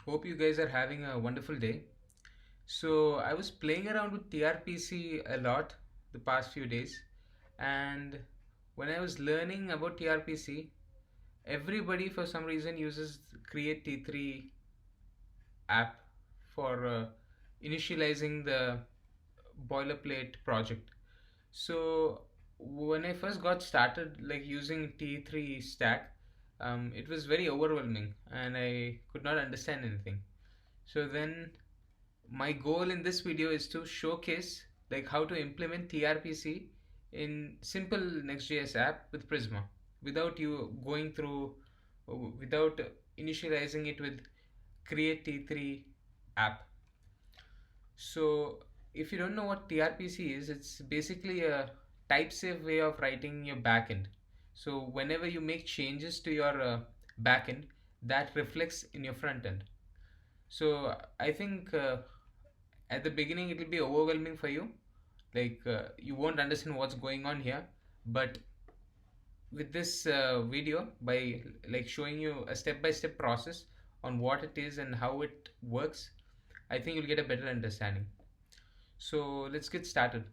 Hope you guys are having a wonderful day. So, I was playing around with TRPC a lot the past few days, and when I was learning about TRPC, everybody for some reason uses Create T3 app for initializing the boilerplate project. So when I first got started like using T3 stack, it was very overwhelming and I could not understand anything. So then my goal in this video is to showcase like how to implement TRPC in simple Next.js app with Prisma without you going through without initializing it with create T3 app. So if you don't know what TRPC is, it's basically a type-safe way of writing your backend. So whenever you make changes to your backend, that reflects in your front end. So I think at the beginning it will be overwhelming for you, like you won't understand what's going on here. But with this video, by like showing you a step-by-step process on what it is and how it works, I think you'll get a better understanding. So let's get started.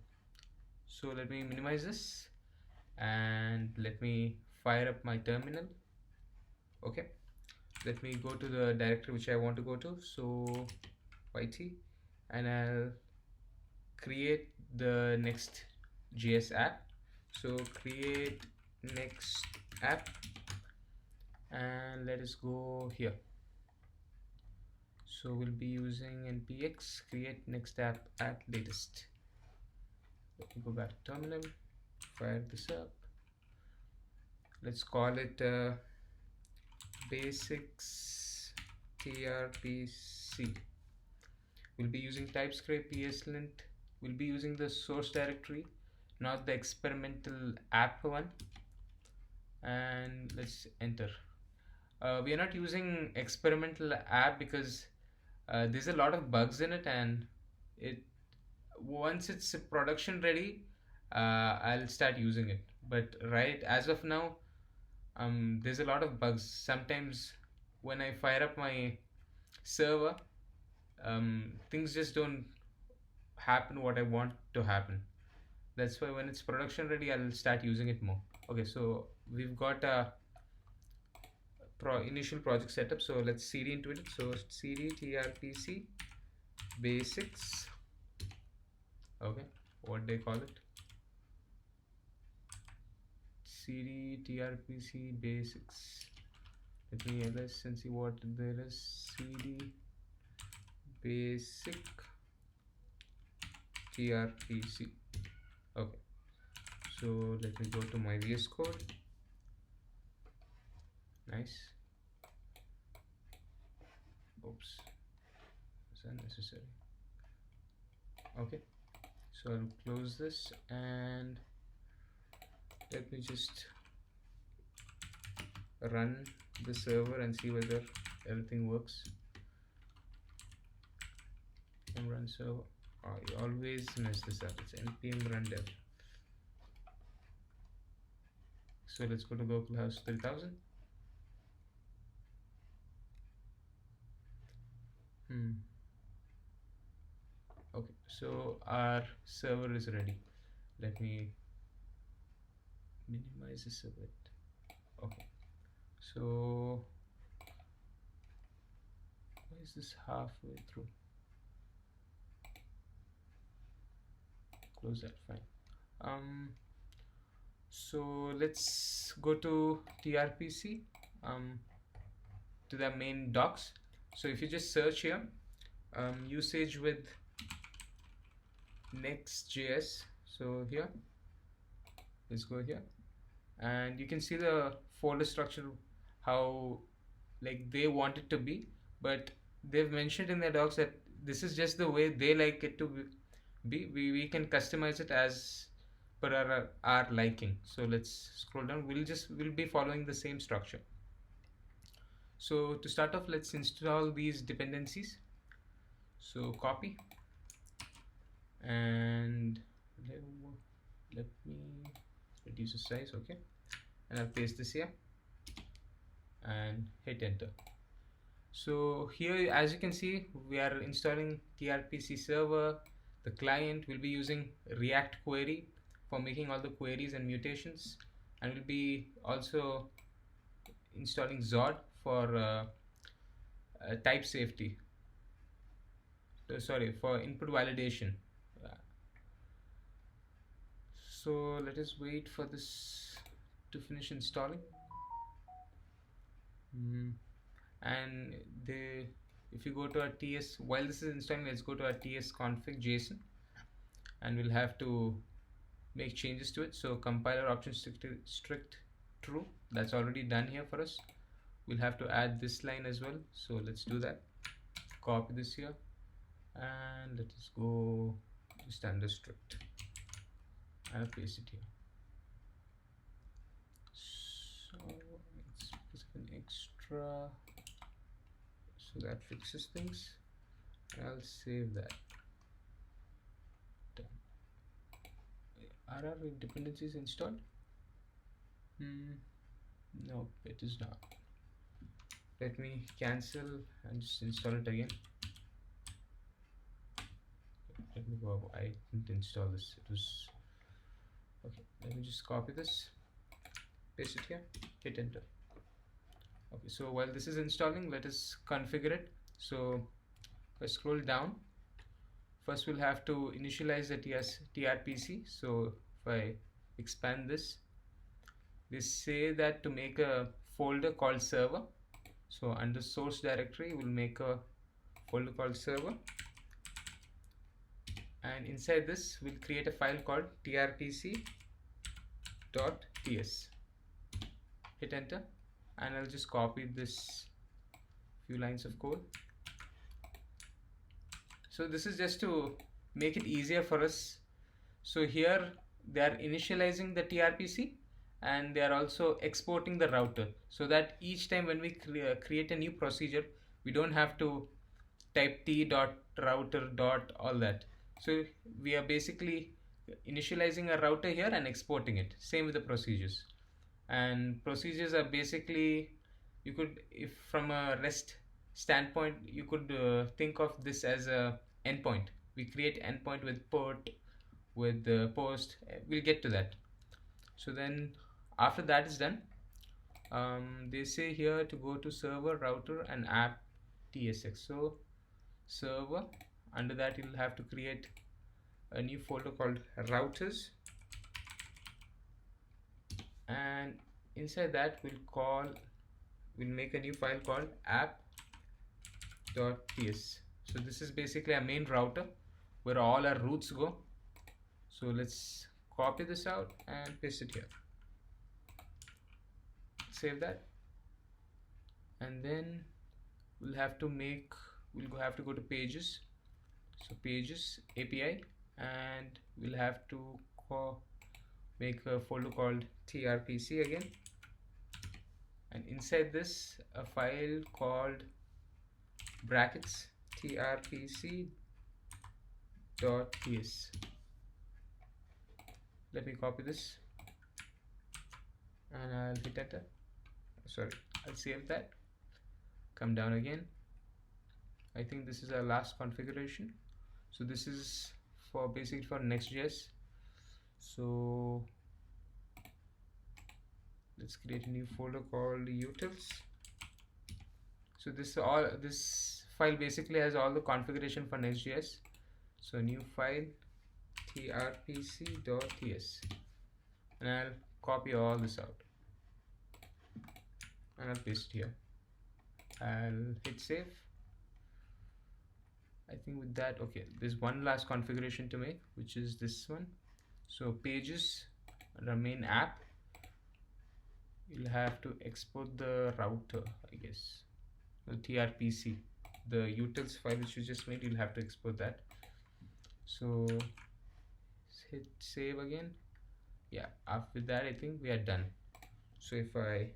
So let me minimize this and let me fire up my terminal. Okay, let me go to the directory which I want to go to. So yt, and I'll create the Next.js app. So create next app, and let us go here. So we'll be using npx create next app at latest. Let me go back to terminal, fire this up. Let's call it basics TRPC. We'll be using TypeScript, ESLint. We'll be using the source directory, not the experimental app one. And let's enter. We are not using experimental app because there's a lot of bugs in it, and it once it's production ready, I'll start using it. But right as of now, there's a lot of bugs. Sometimes when I fire up my server, things just don't happen what I want to happen. That's why when it's production ready, I'll start using it more. Okay, so we've got a initial project setup. So let's cd into it. So cd trpc basics. Okay, what they call it? cd trpc basics. Let me ls and see what there is. cd basic trpc. Okay, so let me go to my VS Code. Nice. Oops, it's unnecessary. Okay, so I'll close this and let me just run the server and see whether everything works. And run server. I always mess this up. It's npm run dev. So let's go to localhost 3000. Okay, so our server is ready. Let me minimize this a bit. Okay, so why is this halfway through? Close that. Fine. So let's go to TRPC, to the main docs. So if you just search here, usage with Next.js. So here, let's go here, and you can see the folder structure, how like they want it to be, but they've mentioned in their docs that this is just the way they like it to be. We can customize it as per our liking. So let's scroll down. We'll be following the same structure. So to start off, let's install these dependencies. So copy, and let me reduce the size. Okay, and I'll paste this here and hit enter. So here, as you can see, we are installing TRPC server. The client will be using React query for making all the queries and mutations, and will be also installing Zod for type safety. Sorry, for input validation. Uh, so let us wait for this to finish installing. And the if you go to our ts, while this is installing, let's go to our ts config json, and we'll have to make changes to it. So compiler option strict true, that's already done here for us. We'll have to add this line as well, so let's do that. Copy this here and let us go just under strict and paste it here. So let's put an extra, so that fixes things. I'll save that. Done. Are our dependencies installed? No, it is not. Let me cancel and just install it again. Let me go. I didn't install this. It was okay. Let me just copy this, paste it here, hit enter. Okay, so while this is installing, let us configure it. So if I scroll down, first we'll have to initialize the TRPC. So if I expand this, they say that to make a folder called server. So under source directory, we'll make a folder called server, and inside this we'll create a file called trpc.ts. Hit enter, and I'll just copy this few lines of code. So this is just to make it easier for us. So here they are initializing the TRPC, and they are also exporting the router, so that each time when we create a new procedure, we don't have to type t.router dot all that. So we are basically initializing a router here and exporting it. Same with the procedures. And procedures are basically, you could, if from a REST standpoint, you could think of this as a endpoint. We create endpoint with port, with post. We'll get to that. So then after that is done, they say here to go to server, router, and app tsx. So server, under that you'll have to create a new folder called routers, and inside that we'll make a new file called app.ts. So this is basically our main router where all our routes go. So let's copy this out and paste it here, save that, and then we'll have to go to pages. So pages API, and we'll have to make a folder called TRPC again, and inside this a file called brackets trpc.ts. Let me copy this and I'll hit enter. Sorry, I'll save that, come down again. I think this is our last configuration. So this is for basically for Next.js. So let's create a new folder called utils. So this file basically has all the configuration for Next.js. So new file trpc.ts, and I'll copy all this out and I'll paste it here. I'll hit save. I think with that, okay, there's one last configuration to make, which is this one. So pages, the main app, you'll have to export the router, I guess, the TRPC, the utils file which you just made. You'll have to export that. So hit save again. Yeah, after that I think we are done. So if I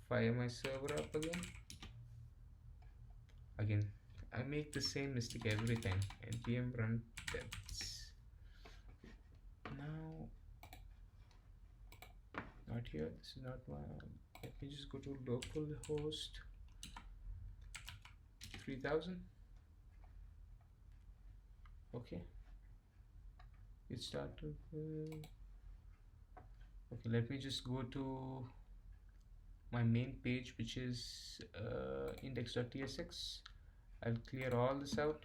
fire my server up again, I make the same mistake every time. npm run tests. Now, not here. This is not one. Let me just go to localhost 3000. Okay, it started. Okay, let me just go to my main page, which is index.tsx. I'll clear all this out,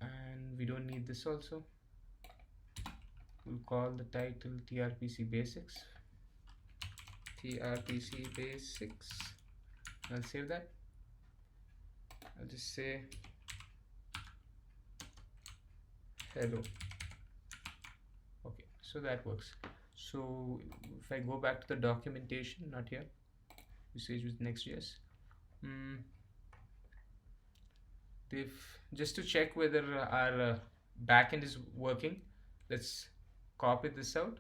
and we don't need this also. We'll call the title TRPC basics. TRPC basics. I'll save that. I'll just say hello. Okay, so that works. So if I go back to the documentation, not here, usage with Next.js, they've just to check whether our backend is working. Let's copy this out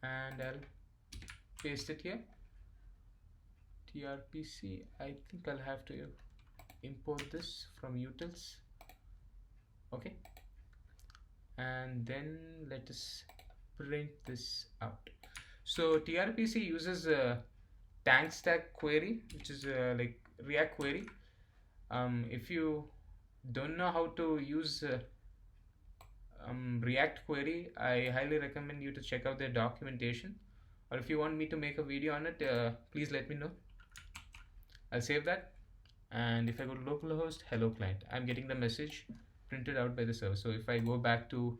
and I'll paste it here. TRPC. I think I'll have to import this from utils. Okay, and then let us print this out. So TRPC uses a tank stack query, which is like React query. If you don't know how to use React query, I highly recommend you to check out their documentation, or if you want me to make a video on it, please let me know. I'll save that, and if I go to localhost, hello client, I'm getting the message printed out by the server. So if I go back to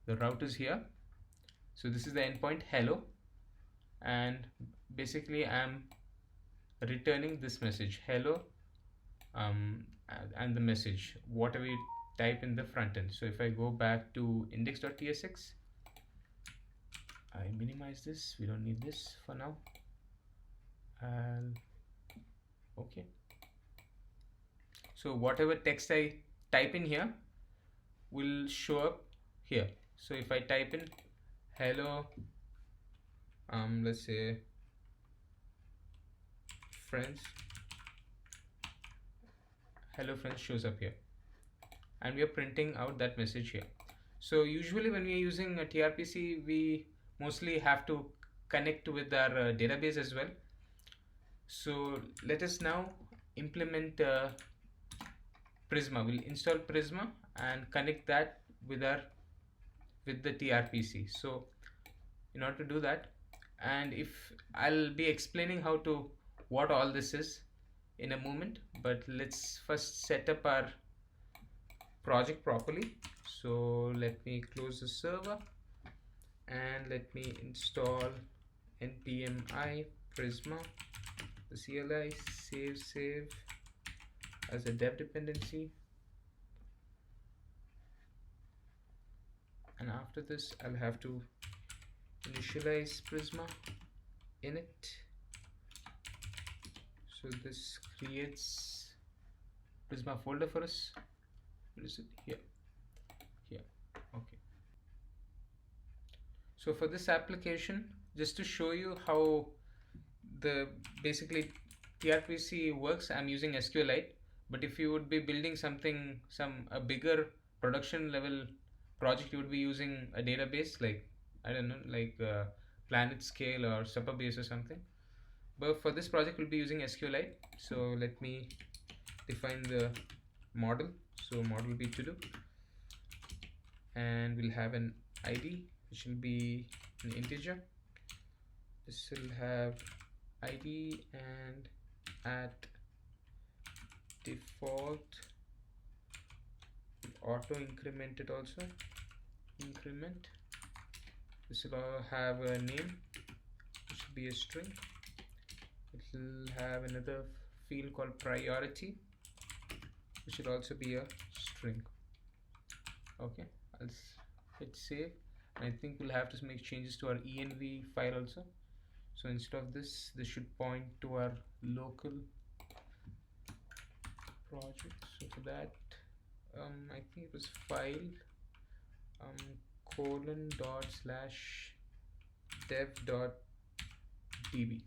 the routers here, so this is the endpoint hello, and basically I'm returning this message hello, and the message whatever you type in the front end. So if I go back to index.tsx, I minimize this, we don't need this for now, and okay, so whatever text I type in here will show up here. So if I type in hello, let's say friends, hello friends shows up here, and we are printing out that message here. So usually when we are using a TRPC, we mostly have to connect with our database as well. So let us now implement Prisma. We'll install Prisma and connect that with the TRPC. So in order to do that, and if I'll be explaining how to what all this is in a moment, but let's first set up our project properly. So let me close the server and let me install npm I Prisma, the CLI, save as a dev dependency, and after this I'll have to initialize Prisma init. So this creates Prisma folder for us. Where is it? Here. Okay. So for this application, just to show you how the basically TRPC works, I'm using SQLite. But if you would be building something, a bigger production level project, you would be using a database like, I don't know, like Planet Scale or Supabase or something. But for this project, we'll be using SQLite. So let me define the model. So model will be to-do, and we'll have an ID, which will be an integer. This will have ID, and at default we'll auto increment it also. Increment. This will have a name, which will be a string. It will have another field called priority, which will also be a string. Okay, I'll hit save, and I think we'll have to make changes to our env file also. So instead of this should point to our local project. So for that, I think it was file :/dev.db.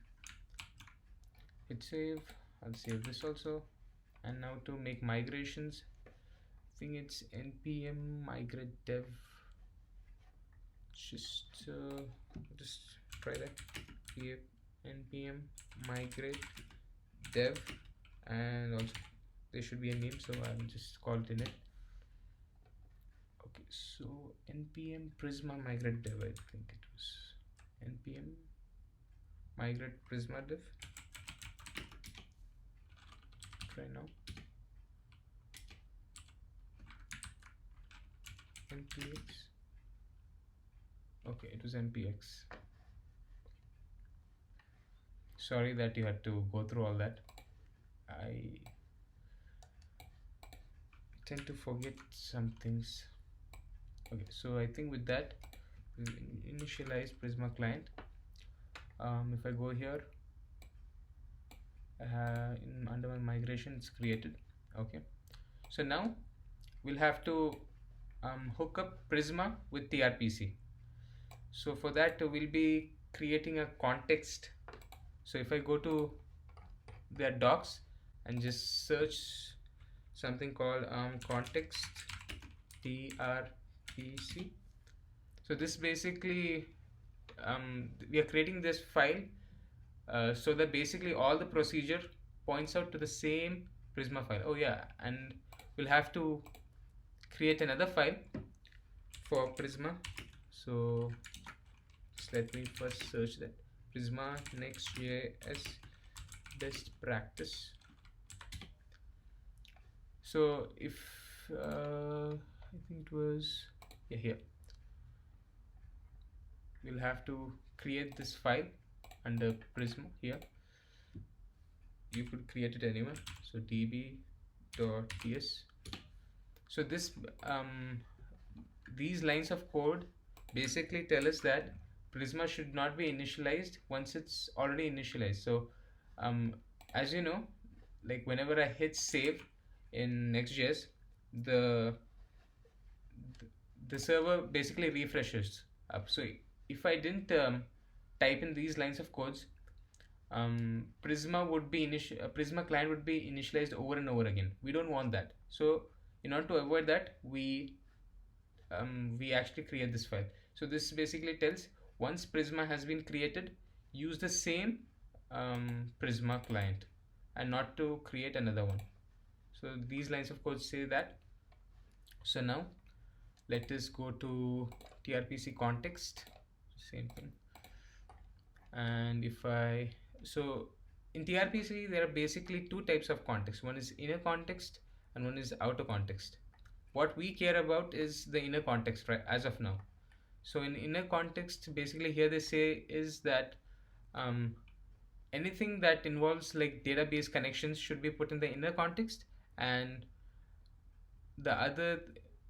Hit save. I'll save this also. And now to make migrations, I think it's npm migrate dev. Just try that. npm migrate dev, and also there should be a name, so I'll just call it init. Okay, so npm prisma migrate dev, I think it was npm migrate prisma dev. Try now. npx. Okay, it was npx. Sorry that you had to go through all that. I tend to forget some things. Okay, so I think with that, initialize Prisma client. If I go here, under my migration, it's created. Okay, so now we'll have to hook up Prisma with TRPC. So for that, we'll be creating a context. So if I go to their docs and just search something called context TRPC. So this basically we are creating this file so that basically all the procedure points out to the same Prisma file. Oh yeah, and we'll have to create another file for Prisma. So just let me first search that Prisma Next.js best practice. So if I think it was here, we'll have to create this file under Prisma here. You could create it anywhere. So db.ts. So this these lines of code basically tell us that Prisma should not be initialized once it's already initialized. So as you know, like whenever I hit save in Next.js, the server basically refreshes up. So if I didn't type in these lines of codes, Prisma would be Prisma client would be initialized over and over again. We don't want that. So in order to avoid that, we actually create this file. So this basically tells once Prisma has been created, use the same Prisma client and not to create another one. So these lines of code say that. So now let us go to TRPC context, same thing. And if I, so in TRPC there are basically two types of context. One is inner context and one is outer context. What we care about is the inner context, right, as of now. So in inner context, basically here they say is that anything that involves like database connections should be put in the inner context, and the other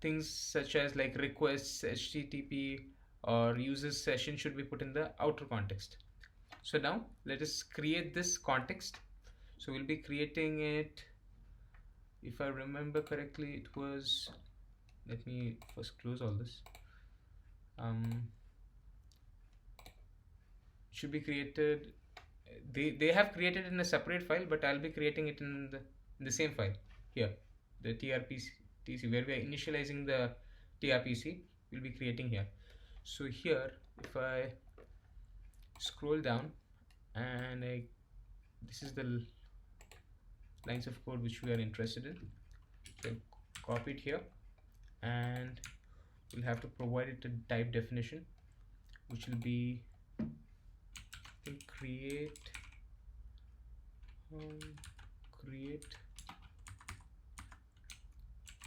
things such as like requests, HTTP or users session should be put in the outer context. So now let us create this context. So we'll be creating it, if I remember correctly, it was, let me first close all this. Should be created, they have created in a separate file, but I'll be creating it in the same file here, the TRPC, where we are initializing the TRPC, we'll be creating here. So here if I scroll down and this is the lines of code which we are interested in, so copy it here, and we'll have to provide it a type definition which will be create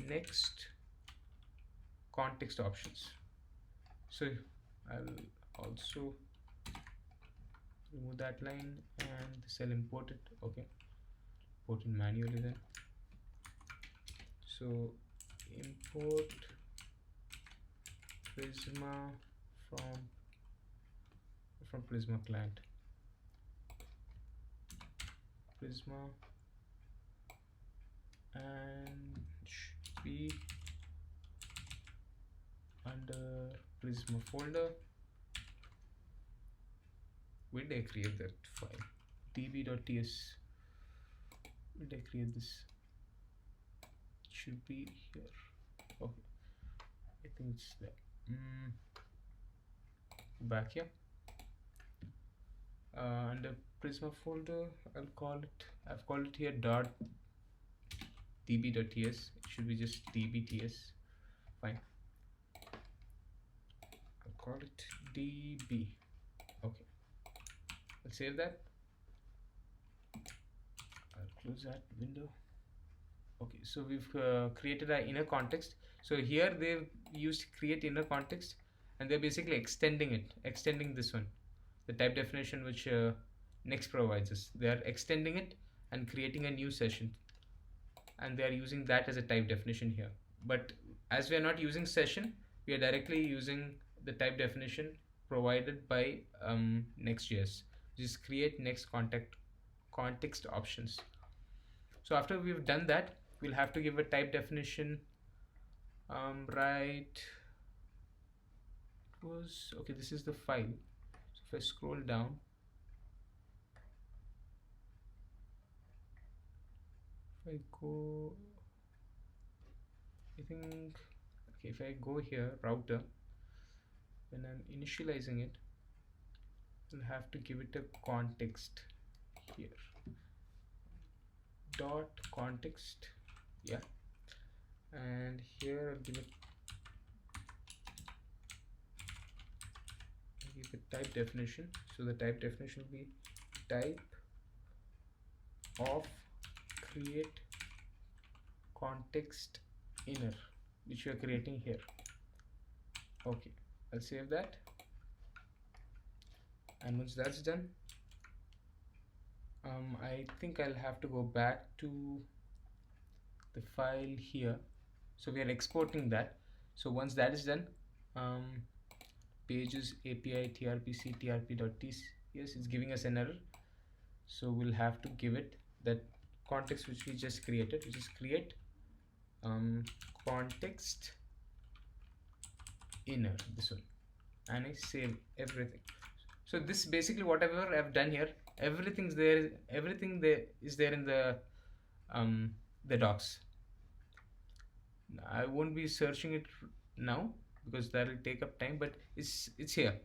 next context options. So I'll also remove that line and this I'll import it. Okay, import it manually then. So import Prisma from Prisma client. Prisma and should be under Prisma folder. Where did I create that file? db.ts. Where did I create this? It should be here. Okay, I think it's there. Back here. Under Prisma folder, I've called it here .db.ts. It should be just dbts. Fine. I'll call it db. Okay. I'll save that. I'll close that window. Okay, so we've created our inner context. So here they've used create inner context, and they're basically extending this one, the type definition which Next provides us. They are extending it and creating a new session, and they are using that as a type definition here. But as we are not using session, we are directly using the type definition provided by Next.js, which is create next context options. So after we've done that, we'll have to give a type definition. Right, it was okay. This is the file. So if I scroll down, if I go, I think, okay, if I go here, router, when I'm initializing it, I'll have to give it a context here. Dot context, yeah, and here I'll give a type definition. So the type definition will be type of create context inner, which we are creating here. Okay, I'll save that, and once that's done, I think I'll have to go back to the file here. So we are exporting that. So once that is done, pages API TRPC trp.ts, yes, it's giving us an error. So we'll have to give it that context which we just created, which is create context inner, this one, and I save everything. So this basically whatever I've done here, everything there is there in the docs. I won't be searching it now because that will take up time, but it's here.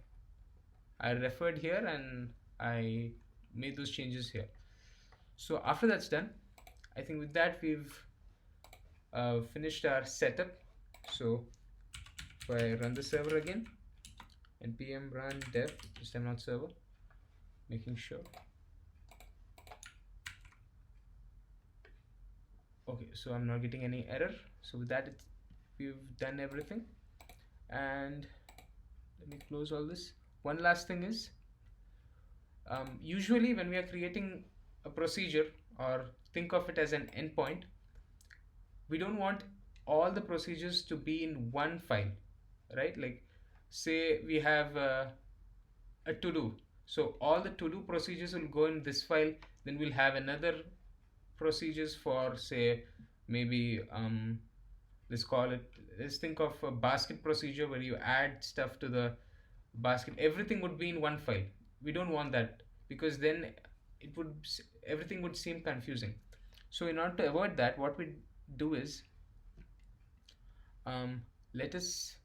I referred here and I made those changes here. So after that's done, I think with that we've finished our setup. So if I run the server again, npm run dev, this time not server, making sure. Okay, so I'm not getting any error. So with that, we've done everything, and let me close all this. One last thing is, usually when we are creating a procedure, or think of it as an endpoint, we don't want all the procedures to be in one file, right? Like say we have a to-do, so all the to-do procedures will go in this file. Then we'll have another procedures for, say, maybe let's think of a basket procedure where you add stuff to the basket. Everything would be in one file. We don't want that, because then everything would seem confusing. So in order to avoid that, what we do is, let us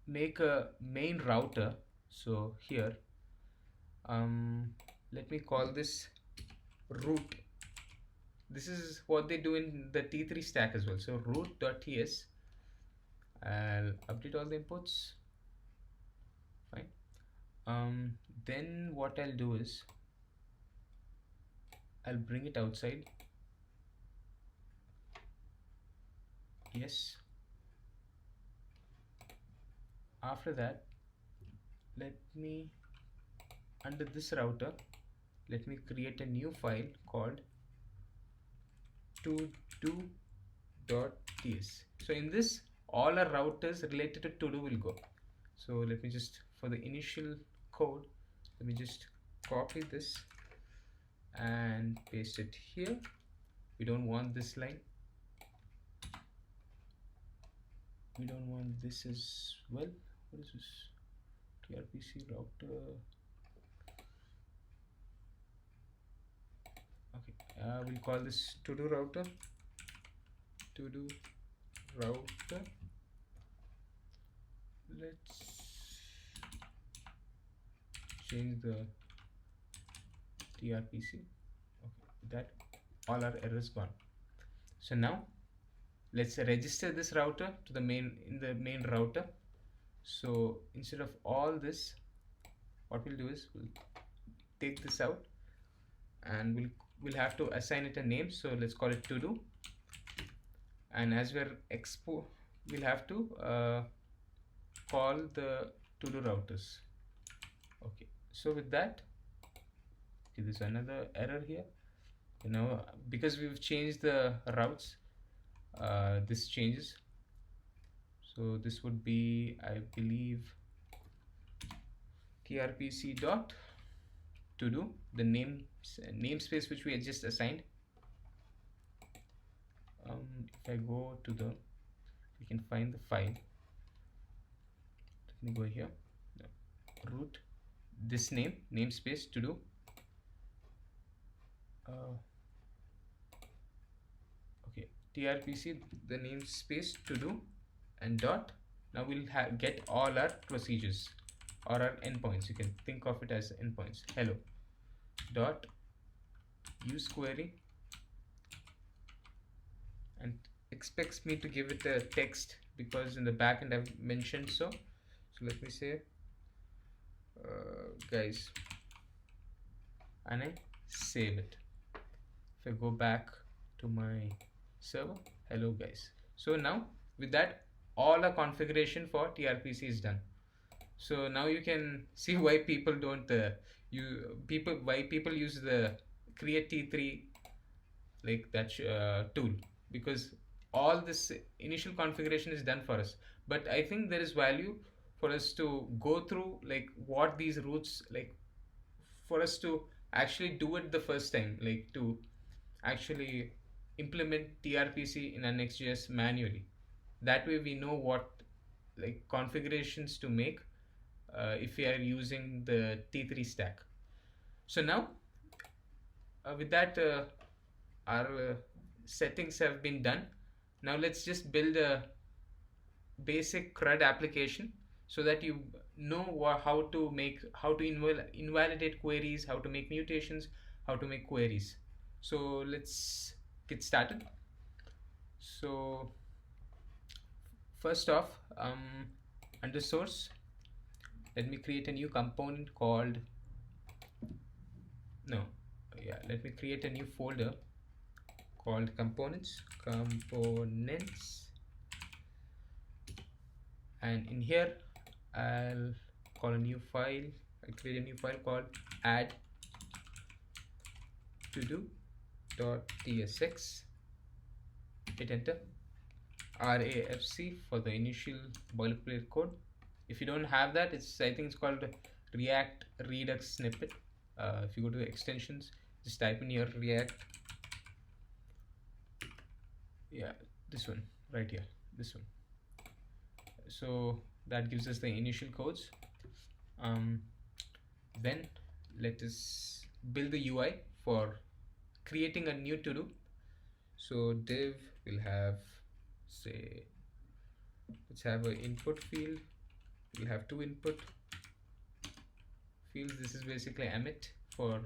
make a main router. So here, let me call this root. This is what they do in the T3 stack as well. So root.ts, I'll update all the inputs. Fine. Then what I'll do is, I'll bring it outside. Yes. After that, let me, under this router, let me create a new file called todo.ts. So in this, all our routers related to todo will go. So let me just, for the initial code, let me just copy this and paste it here. We don't want this line. We don't want this as well. What is this? TRPC router. Okay, we'll call this todo router. Todo router. Let's change the TRPC. Okay, with that all our errors gone. So now let's register this router to the main router. So instead of all this, what we'll do is we'll take this out and we'll have to assign it a name. So let's call it todo, and as we're we'll have to call the todo routers. Okay, so with that, okay, there's another error here, because we've changed the routes. This changes, so this would be, I believe, TRPC dot todo, the namespace which we had just assigned. If I go to we can find the file. Let me go here, root, this namespace todo. Okay, TRPC, the namespace todo, and dot. Now we'll get all our procedures or our endpoints. You can think of it as endpoints. Hello dot use query, and expects me to give it a text because in the backend I've mentioned so let me say guys, and I save it. If I go back to my server, hello guys. So now with that, all our configuration for TRPC is done. So now you can see why people don't why people use the create T3 like that tool, because all this initial configuration is done for us. But I think there is value for us to go through like what these routes, like for us to actually do it the first time, like to actually implement TRPC in our Next.js manually. That way we know what like configurations to make if we are using the T3 stack. So now with that our settings have been done. Now let's just build a basic CRUD application so that you know how to invalidate queries, how to make mutations, how to make queries. So let's get started. So first off, under source, let me create a new component called let me create a new folder called components, and in here I'll call a new file. I'll create a new file called AddTodo.tsx. hit enter. RAFC for the initial boilerplate code. If you don't have that, I think it's called React Redux snippet. If you go to the extensions, just type in your React, this one right here, this one. So that gives us the initial codes. Then let us build the UI for creating a new to do. So div will have, say, let's have an input field. We'll have two input fields. This is basically emit for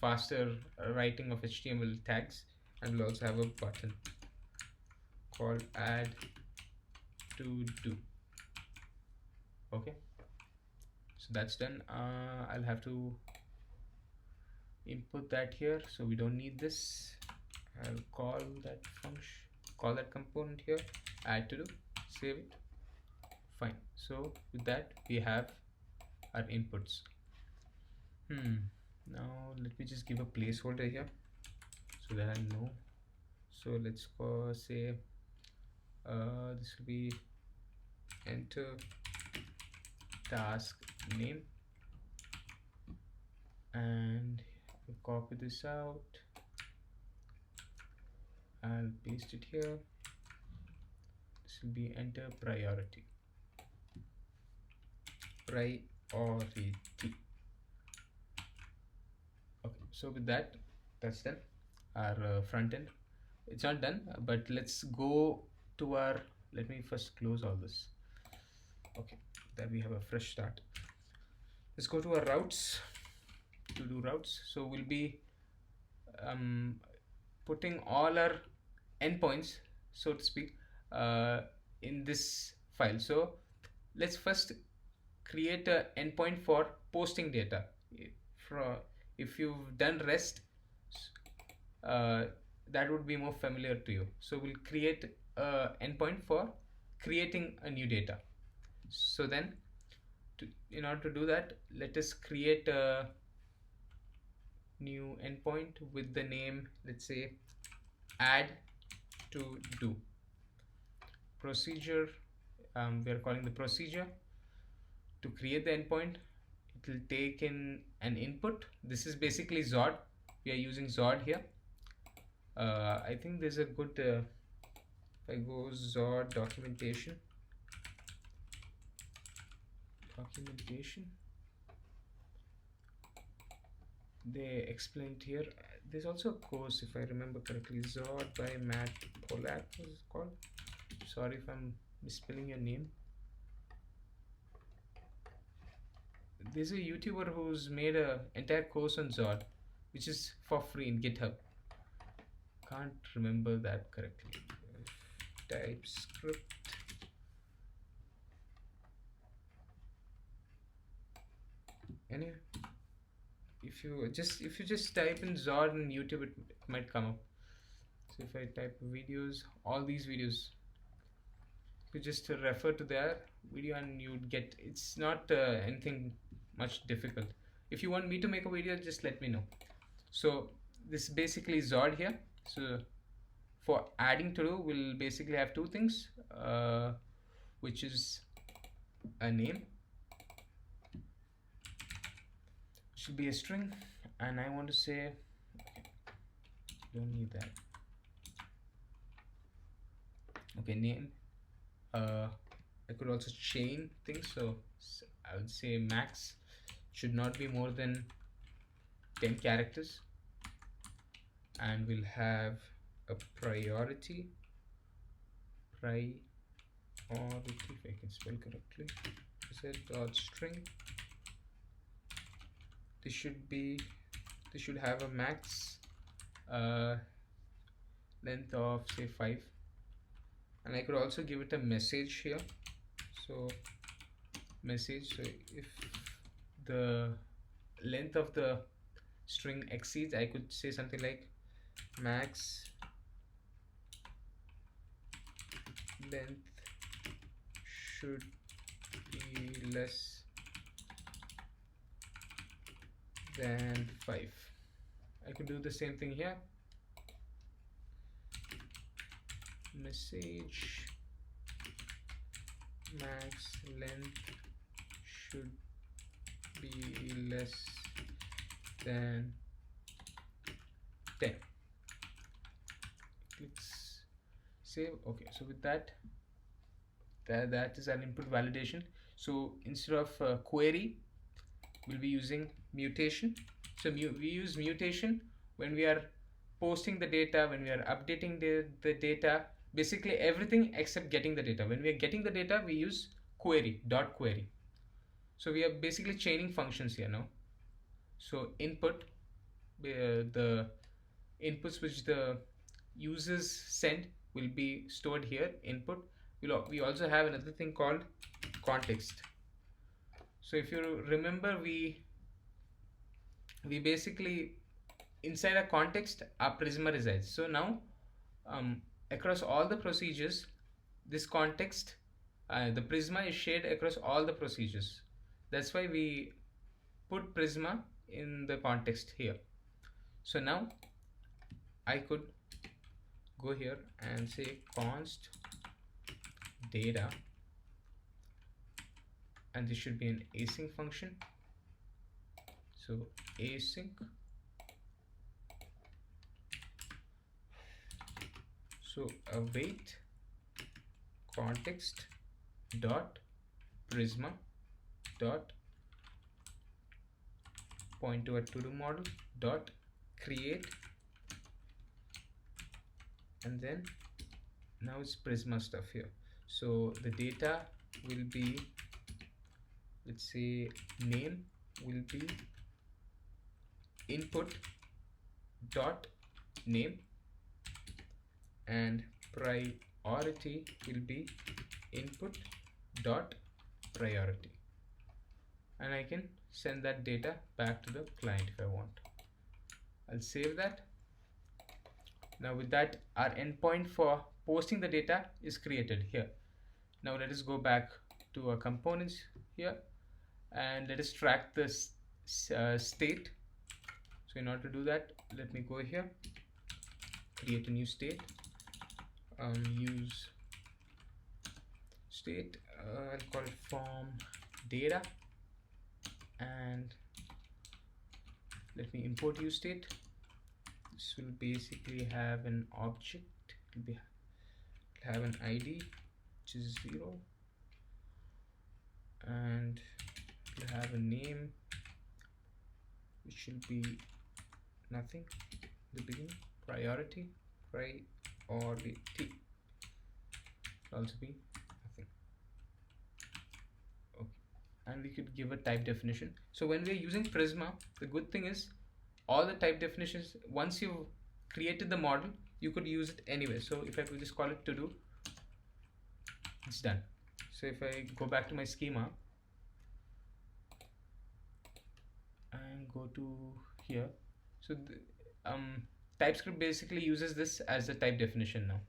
faster writing of HTML tags, and we'll also have a button called add to do. Okay, so that's done. I'll have to input that here, so we don't need this. I'll call that function, call that component here, add to do, save it. Fine. So with that we have our inputs. Now let me just give a placeholder here so that I know. So let's go say this will be enter task name, and I'll copy this out. I'll paste it here. This will be enter priority. Okay, so with that, that's done. Our front end, it's not done, but let's go to our, let me first close all this. Okay, then we have a fresh start. let's go to our routes, to do routes. So we'll be putting all our endpoints, so to speak, in this file. So let's first create an endpoint for posting data. If you've done REST, uh, that would be more familiar to you. So we'll create an endpoint for creating a new data. So then, in order to do that, let us create a new endpoint with the name, let's say, AddTodo procedure. We are calling the procedure to create the endpoint. It will take in an input. This is basically Zod. We are using Zod here. I think there's a good, if I go Zod documentation, they explained here. There's also a course, if I remember correctly, Zod by Matt Polak was it called. Sorry if I'm misspelling your name. There's a YouTuber who's made an entire course on Zod, which is for free in GitHub. Can't remember that correctly. TypeScript. Anyway, if you just type in Zod in YouTube, it might come up. So if I type videos, all these videos, you just refer to their video and you'd get. It's not anything much difficult. If you want me to make a video, just let me know. So this is basically Zod here. So for adding to do, we'll basically have two things, which is a name, should be a string, and I want to say, okay, don't need that. Okay, name. I could also chain things, so I would say max should not be more than 10 characters, and we'll have a priority, if I can spell correctly, z.string. This should have a max length of say 5, and I could also give it a message here. So message, so if the length of the string exceeds, I could say something like max length should be less than 5. I could do the same thing here. Message max length should be less than 10. Click save. Okay, so with that is an input validation. So instead of query, we'll be using mutation. So we use mutation when we are posting the data, when we are updating the data, basically everything except getting the data. When we are getting the data, we use query, dot query. So we are basically chaining functions here now. So input, the inputs which the users send will be stored here, input. We also have another thing called context. So if you remember, we basically, inside a context, our Prisma resides. So now across all the procedures, this context, the Prisma is shared across all the procedures. That's why we put Prisma in the context here. So now I could go here and say const data, and this should be an async function. So async, so await context dot Prisma dot point to a to-do model dot create, and then now it's Prisma stuff here. So the data will be, let's say, name will be input dot name, and priority will be input dot priority, and I can send that data back to the client if I want. I'll save that. Now with that, our endpoint for posting the data is created here. Now let us go back to our components here, and let us track this state. So in order to do that, let me go here, create a new state, use state, I'll call it form data, and let me import useState. This will basically have an object, it will have an ID which is 0, and it will have a name which should be nothing in the beginning. Priority will also be nothing. Okay, and we could give a type definition. So when we are using Prisma, the good thing is all the type definitions, once you've created the model, you could use it anywhere. So if I could just call it Todo, it's done. So if I go back to my schema and go to here, so TypeScript basically uses this as the type definition now.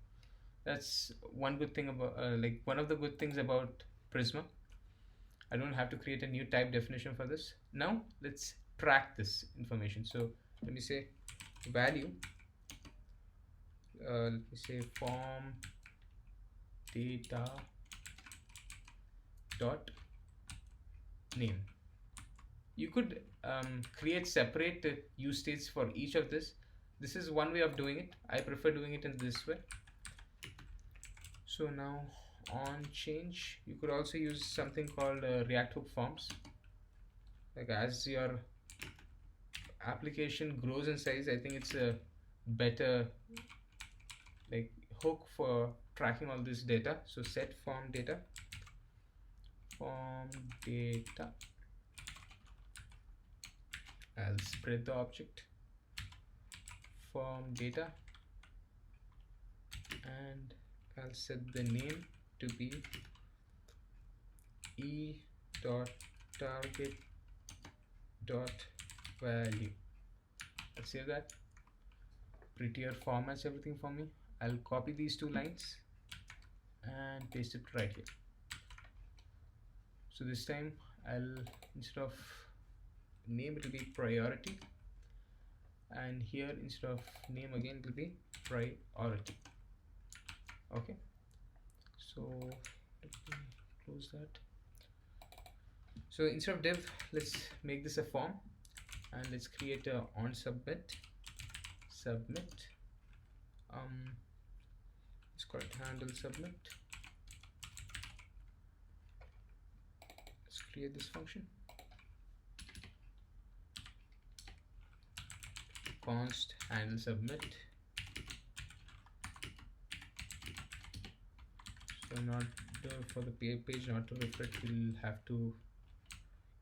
That's one good thing about one of the good things about Prisma. I don't have to create a new type definition for this. Now let's track this information. So let me say value, let me say form data dot name. You could create separate use states for each of this. This is one way of doing it. I prefer doing it in this way. So now on change, you could also use something called React hook forms. Like as your application grows in size, I think it's a better hook for tracking all this data. So set form data, I'll spread the object form data, and I'll set the name to be e.target.value. I'll save that. Prettier formats everything for me. I'll copy these two lines and paste it right here. So this time I'll, instead of name, it will be priority, and here instead of name again it will be priority. Okay, so let me close that. So instead of div, let's make this a form, and let's create a on submit. Let's call it handle submit. Let's create this function, const handle submit. So not for the page not to refresh, we'll have to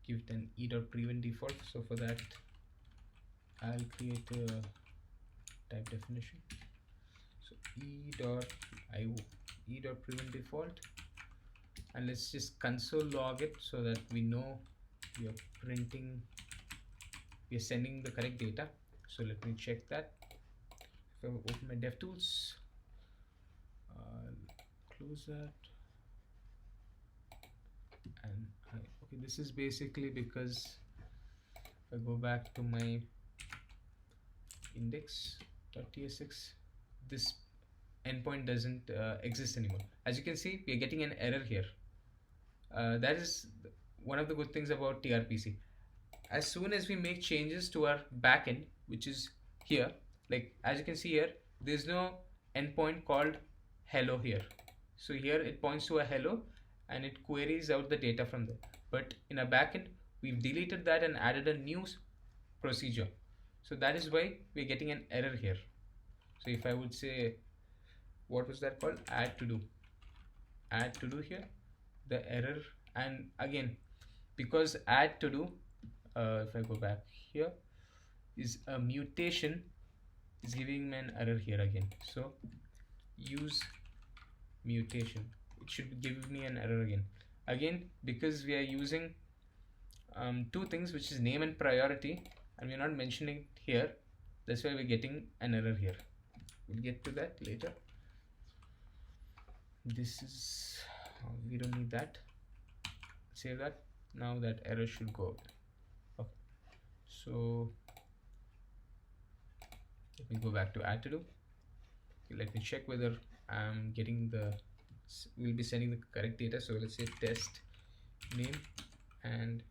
give it an e.prevent default. So for that, I'll create a type definition. So e.prevent default, and let's just console log it so that we know we are sending the correct data. So let me check that. If I open my DevTools, close that, and okay, this is basically because if I go back to my index.tsx, this endpoint doesn't exist anymore. As you can see, we are getting an error here. That is one of the good things about TRPC. As soon as we make changes to our backend, which is here, like as you can see here, there's no endpoint called hello here. So here it points to a hello and it queries out the data from there. But in a backend, we've deleted that and added a new procedure. So that is why we're getting an error here. So if I would say, what was that called? AddTodo here, the error, and again, because AddTodo if I go back here, is a mutation is giving me an error here again. So use mutation, it should give me an error again because we are using two things, which is name and priority, and we're not mentioning it here. That's why we're getting an error here. We'll get to that later. This is we don't need that. Save that. Now that error should go out. Okay, so let me go back to AddTodo. Okay, let me check whether I'm getting the, we'll be sending the correct data. So let's say test name and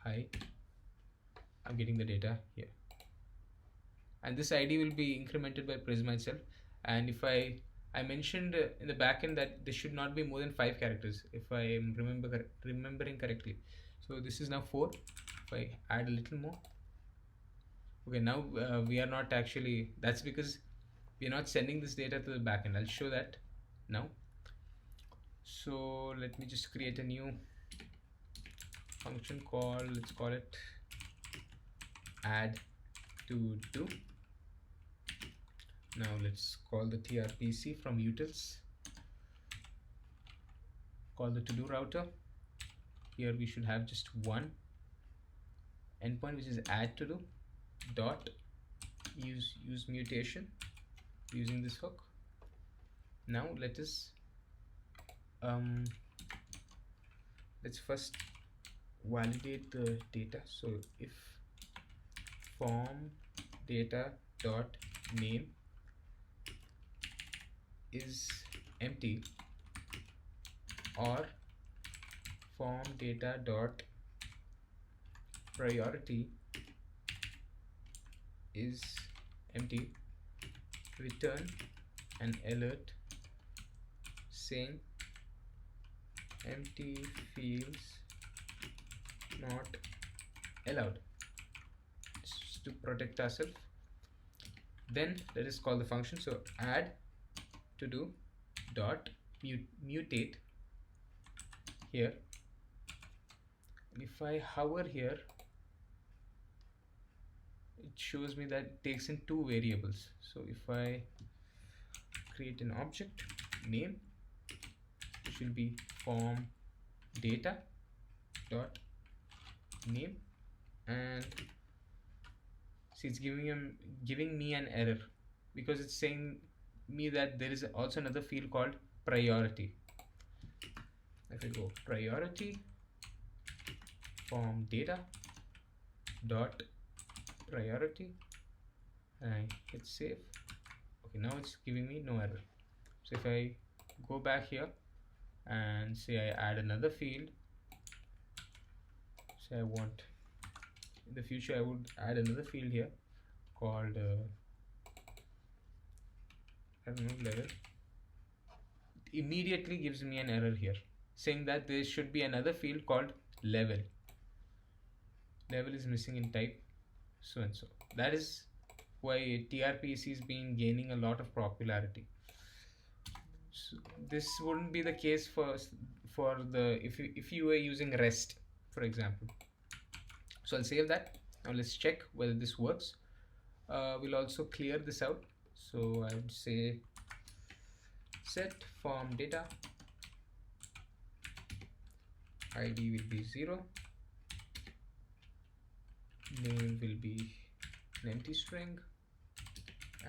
hi, I'm getting the data here, and this ID will be incremented by Prisma itself. And if I mentioned in the backend that this should not be more than 5 characters if I am remembering correctly. So this is now 4. If I add a little more, okay, now we are not actually, that's because we are not sending this data to the backend. I'll show that now. So let me just create a new function call, let's call it AddTodo. Now let's call the TRPC from utils, call the to-do router. Here we should have just one endpoint, which is AddTodo dot use mutation using this hook. Now let us let's first validate the data. So if form data dot name is empty, or form data dot priority is empty, return an alert saying empty fields not allowed, just to protect ourselves. Then let us call the function. So add to do dot mutate here, and if I hover here, it shows me that it takes in 2 variables. So if I create an object name, which will be form data dot name, and see, it's giving me an error because it's saying me that there is also another field called priority. If I go priority form data dot priority and I hit save, okay, now it's giving me no error. So if I go back here and say I add another field, say I want, in the future I would add another field here called I don't know, level, it immediately gives me an error here saying that there should be another field called level. Level is missing in type so and so. That is why TRPC is gaining a lot of popularity. So this wouldn't be the case for the if you were using REST, for example. So I'll save that. Now let's check whether this works. We'll also clear this out. So I would say set form data ID will be 0, name will be an empty string,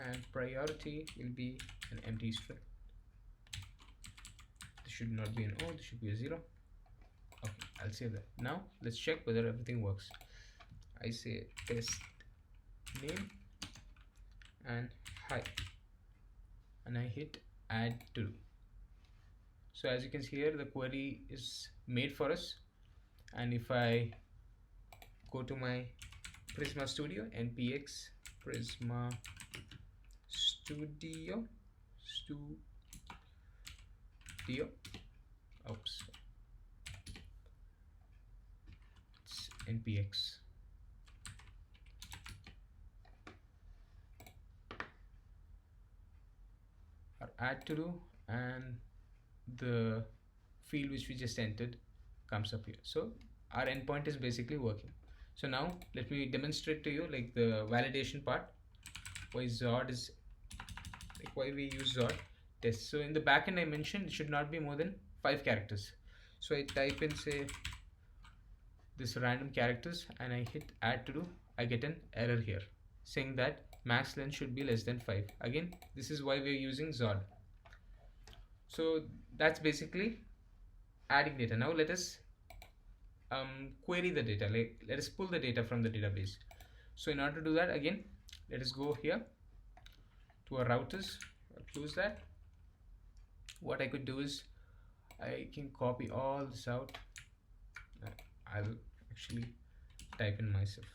and priority will be an empty string. This should not be an O, this should be a 0. Okay, I'll save that. Now let's check whether everything works. I say test name and hi, and I hit add to. So as you can see here, the query is made for us, and if I go to my Prisma Studio, npx Prisma Studio, oops, it's npx. Our AddTodo and the field which we just entered comes up here. So our endpoint is basically working. So now let me demonstrate to you like the validation part, why Zod is, like why we use Zod test. So in the backend I mentioned it should not be more than 5 characters. So I type in say this random characters and I hit add to do, I get an error here saying that max length should be less than 5. Again, this is why we are using Zod. So that's basically adding data. Now let us query the data. Like, let us pull the data from the database. So in order to do that, again, let us go here to our routers. I'll close that. What I could do is I can copy all this out. I'll actually type in myself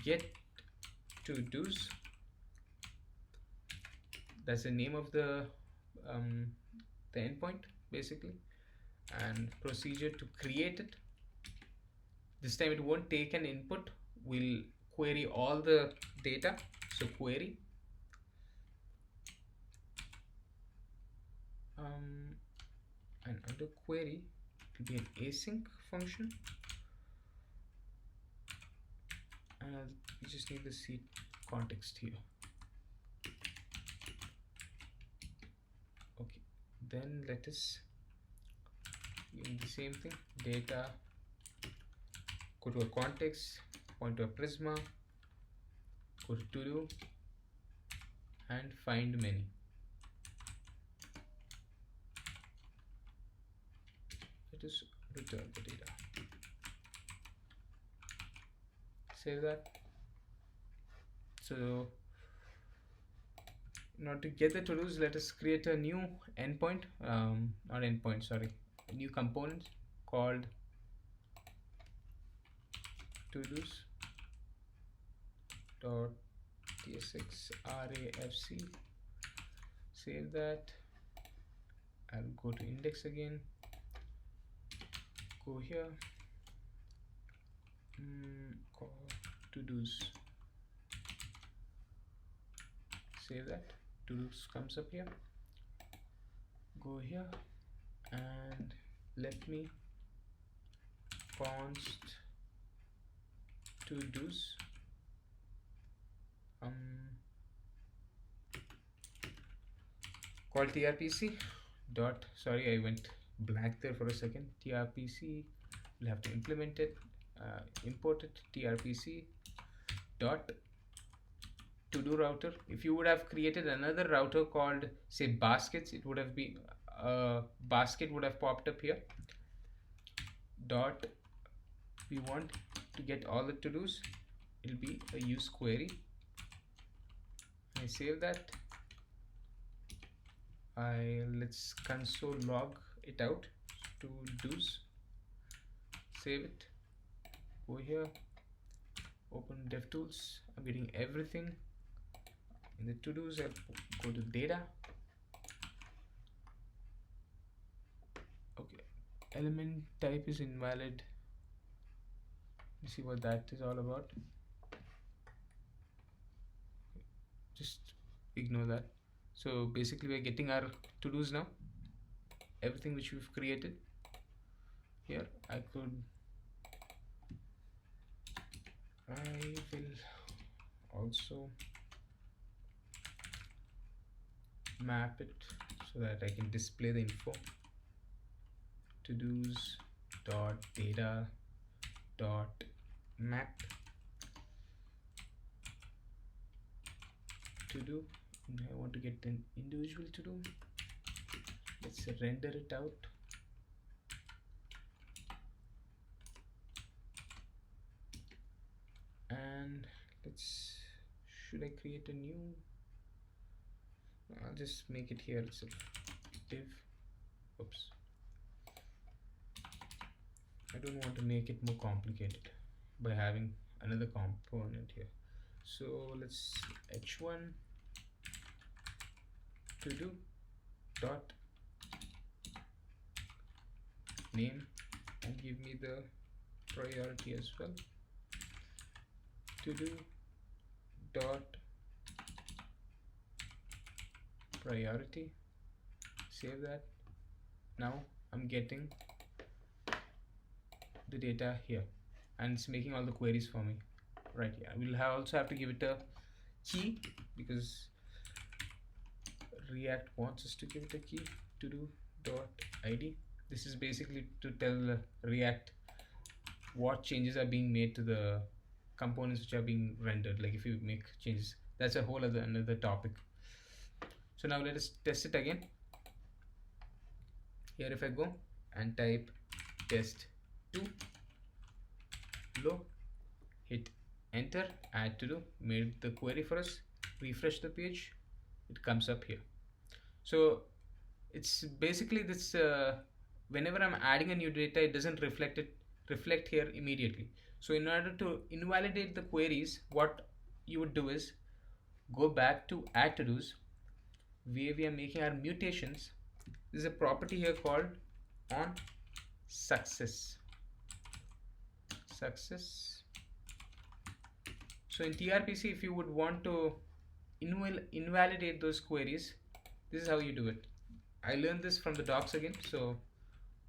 getTodos. That's the name of the endpoint basically, and procedure to create it. This time it won't take an input. We'll query all the data. So query and under query it will be an async function, and we just need the C context here. Okay, then let us in the same thing, data, go to a context, point to a Prisma, go to Todo and find many. Let us return the data. Save that. So in order to get the to-dos, let us create a new endpoint, not endpoint, sorry, a new component called to-dos dot tsx rafc. Save that. I'll go to index again, go here, call to-dos, save that. To-dos comes up here, go here and let me const to-dos called TRPC dot, sorry I went blank there for a second, TRPC, we'll have to implement it, import it, TRPC dot to-do router. If you would have created another router called say baskets, it would have been basket would have popped up here. Dot, we want to get all the to-dos, it'll be a use query. I save that. Let's console log it out, to-dos, save it, go here, open DevTools. I'm getting everything in the to-dos. I'll go to data. Okay, element type is invalid. Let's see what that is all about. Just ignore that. So basically we're getting our to-dos now, everything which we've created here. I will also map it so that I can display the info. To-dos dot data dot map to-do. I want to get an individual to-do. Let's render it out. And should I create a new? I'll just make it here itself. Div. Oops. I don't want to make it more complicated by having another component here. So let's h1 to-do dot name and give me the priority as well. To-do dot priority, save that. Now I'm getting the data here. and it's making all the queries for me. Right, yeah, we'll also have to give it a key because React wants us to give it a key, to do .id. This is basically to tell React what changes are being made to the components which are being rendered. Like if you make changes, that's a whole another topic. So now let us test it again. Here if I go and type test2 low, hit enter, AddTodo made the query for us, refresh the page, it comes up here. So it's basically this, whenever I'm adding a new data, it doesn't reflect here immediately. So in order to invalidate the queries, what you would do is go back to AddTodos where we are making our mutations. There's a property here called on success. So in TRPC, if you would want to invalidate those queries, this is how you do it. I learned this from the docs again. So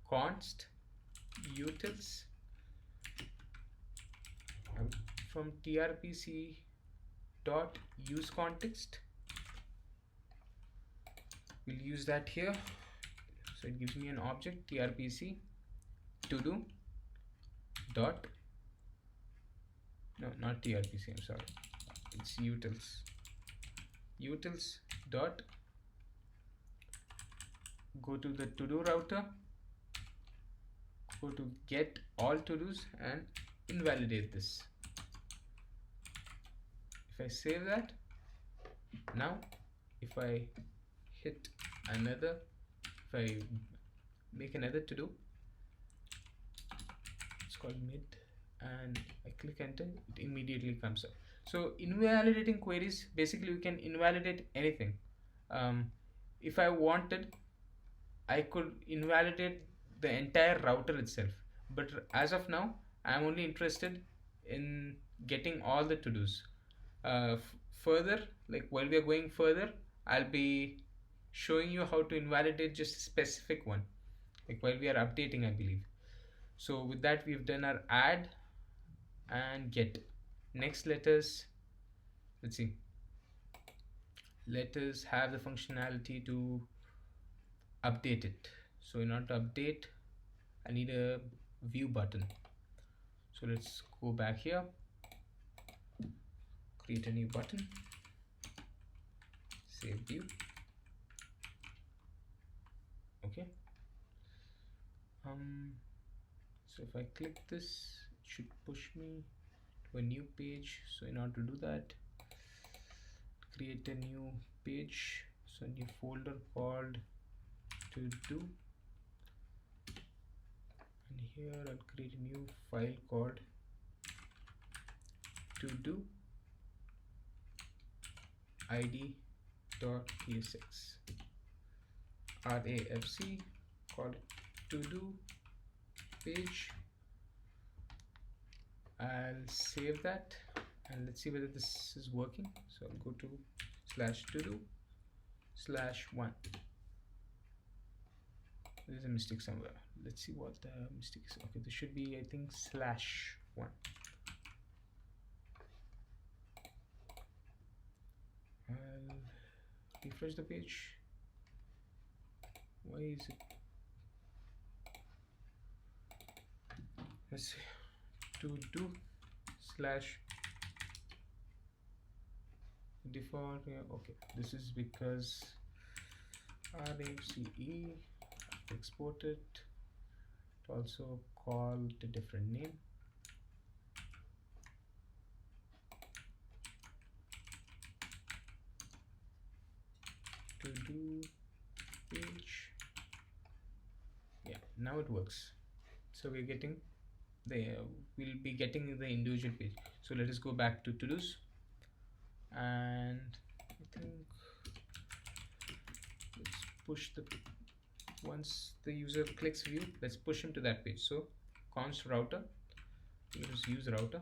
const utils from TRPC dot use context. We'll use that here. So it gives me an object TRPC to do dot, no, not TRPC, I'm sorry, it's utils dot, go to the to do router, go to get all to dos and invalidate this. If I save that, now if I hit another, if I make another to do, it's called mid, and I click enter, it immediately comes up. So invalidating queries, basically you can invalidate anything. If I wanted, I could invalidate the entire router itself, but as of now I'm only interested in getting all the to-dos. Further, like while we are going further, I'll be showing you how to invalidate just a specific one, like while we are updating, I believe. So with that, we've done our add and get. Next, let's see, let us have the functionality to update it. So in order to update, I need a view button. So let's go back here, create a new button, save view. Okay. So if I click this, it should push me to a new page. So in order to do that, create a new page, so a new folder called to do, and here I'll create a new file called to do id.tsx, rafc, call it to do page. I'll save that and let's see whether this is working. So I'll go to /todo/1. There's a mistake somewhere. Let's see what the mistake is. Okay, this should be, I think, /1. I'll refresh the page. Why is it? Let's see, to do slash default. Yeah, okay, this is because RACE export it, also called a different name. To do page. Yeah, now it works. So we're getting we'll be getting the individual page. So let us go back to to-dos, and I think let's push once the user clicks view, let's push him to that page. So const router, we'll just use router,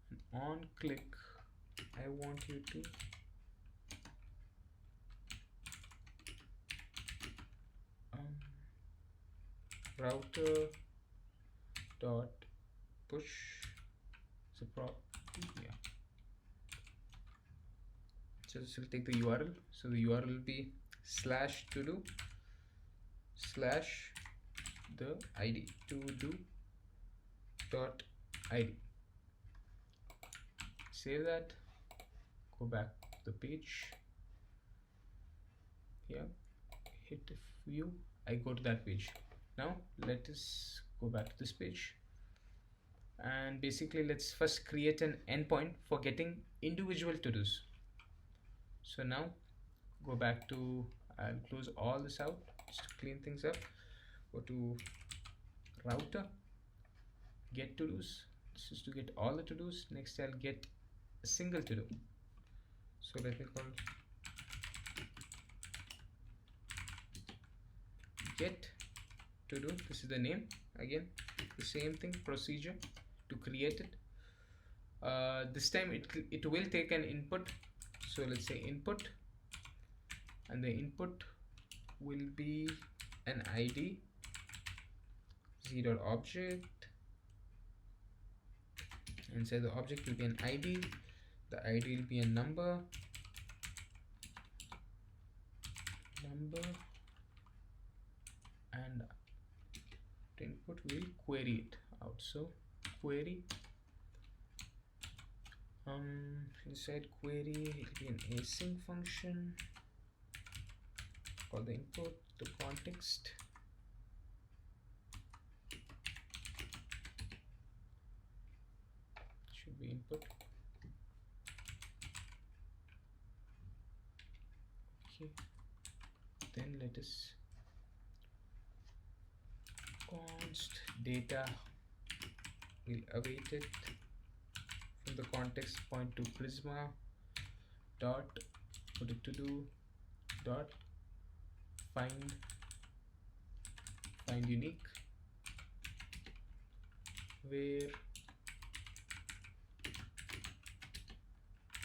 and on click, I want you to router dot push the prop. Yeah. So this will take the URL. So the URL will be /todo / the ID todo dot ID. Save that. Go back to the page. Here, hit view. I go to that page. Now let us go back to this page. And basically, let's first create an endpoint for getting individual to-dos. So now go back to, I'll close all this out just to clean things up. Go to router, get to-dos. This is to get all the to-dos. Next I'll get a single to-do. So let me call get to-do. This is the name. Again, the same thing, procedure to create it. This time it will take an input. So let's say input, and the input will be an ID, z.object. Inside the object will be an ID. The ID will be a number, and the input will query it out. So query, inside query it will be an async function. For the input, the context, should be input. Okay, then let us const data will await it from the context point to Prisma dot put it to do dot find unique, where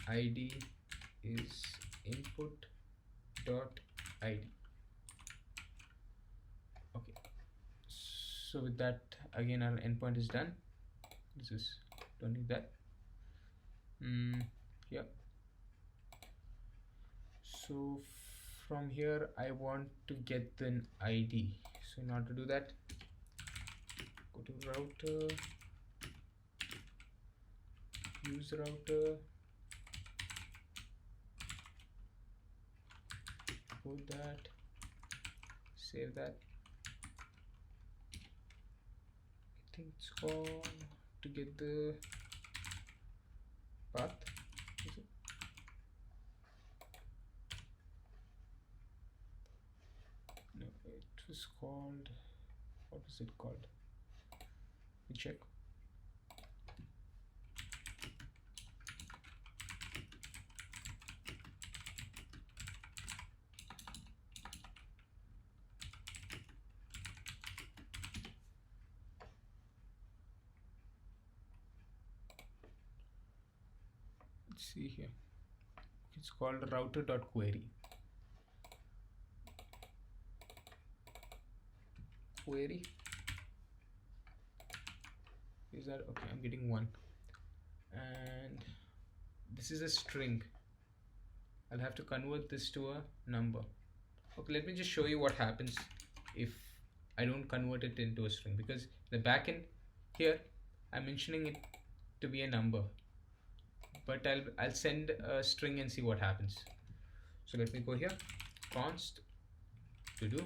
ID is input dot ID. Okay, so with that, again our endpoint is done. This is, don't need that. Yeah, so from here I want to get an ID. So in order to do that, go to router, use router, put that, save that. I think it's called to get the path. Is it? No, it was called, what was it called? We check. Let's see here. It's called router.query. Query. Is that okay? I'm getting one, and this is a string. I'll have to convert this to a number. Okay, let me just show you what happens if I don't convert it into a string, because the backend here I'm mentioning it to be a number, but I'll send a string and see what happens. So let me go here, const to do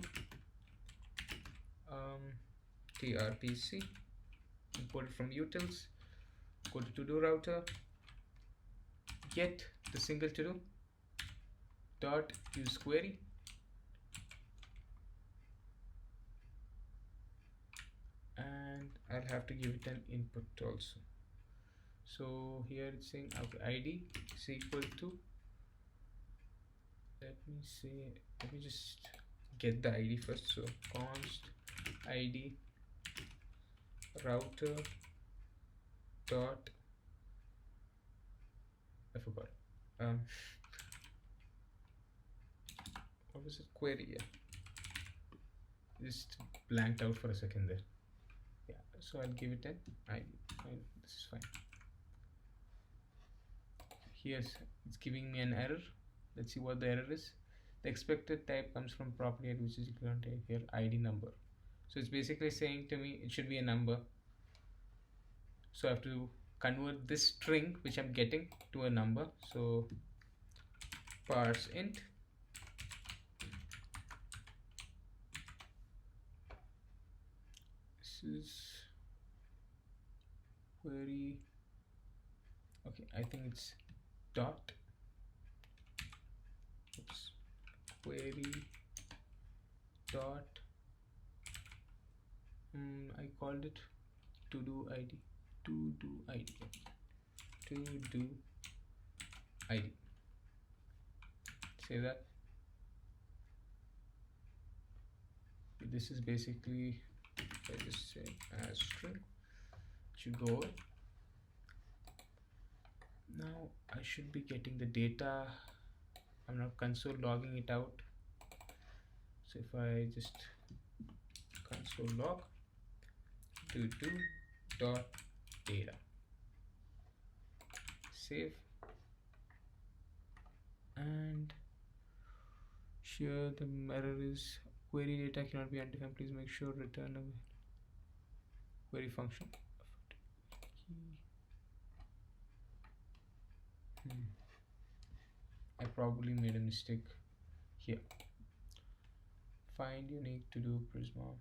TRPC, import it from utils, go to to-do router, get the single to-do dot use query, and I'll have to give it an input also. So here it's saying okay, ID is equal to, let me just get the ID first. So const ID router dot, I forgot, what was it, query, yeah, just blanked out for a second there. Yeah, so I'll give it an ID. Fine, this is fine. Here's it's giving me an error. Let's see what the error is. The expected type comes from property at which is equivalent type here ID number. So it's basically saying to me it should be a number. So I have to convert this string which I'm getting to a number. So parse int this is query. Okay, I think it's dot query dot I called it todo ID todo ID todo ID. Say that. This is basically, I just say as string, should go over. Now I should be getting the data. I'm not console logging it out. So if I just console log todo dot data, save, and here the error is query data cannot be undefined. Please make sure return a query function. I probably made a mistake here. Find unique to do Prisma.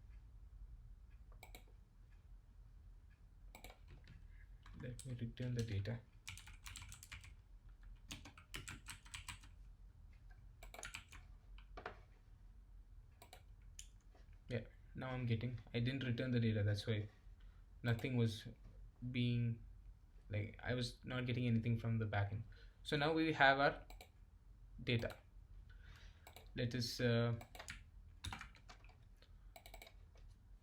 Let me return the data. Yeah, now I'm getting, I didn't return the data, that's why nothing was being, like I was not getting anything from the backend. So now we have our data. Let us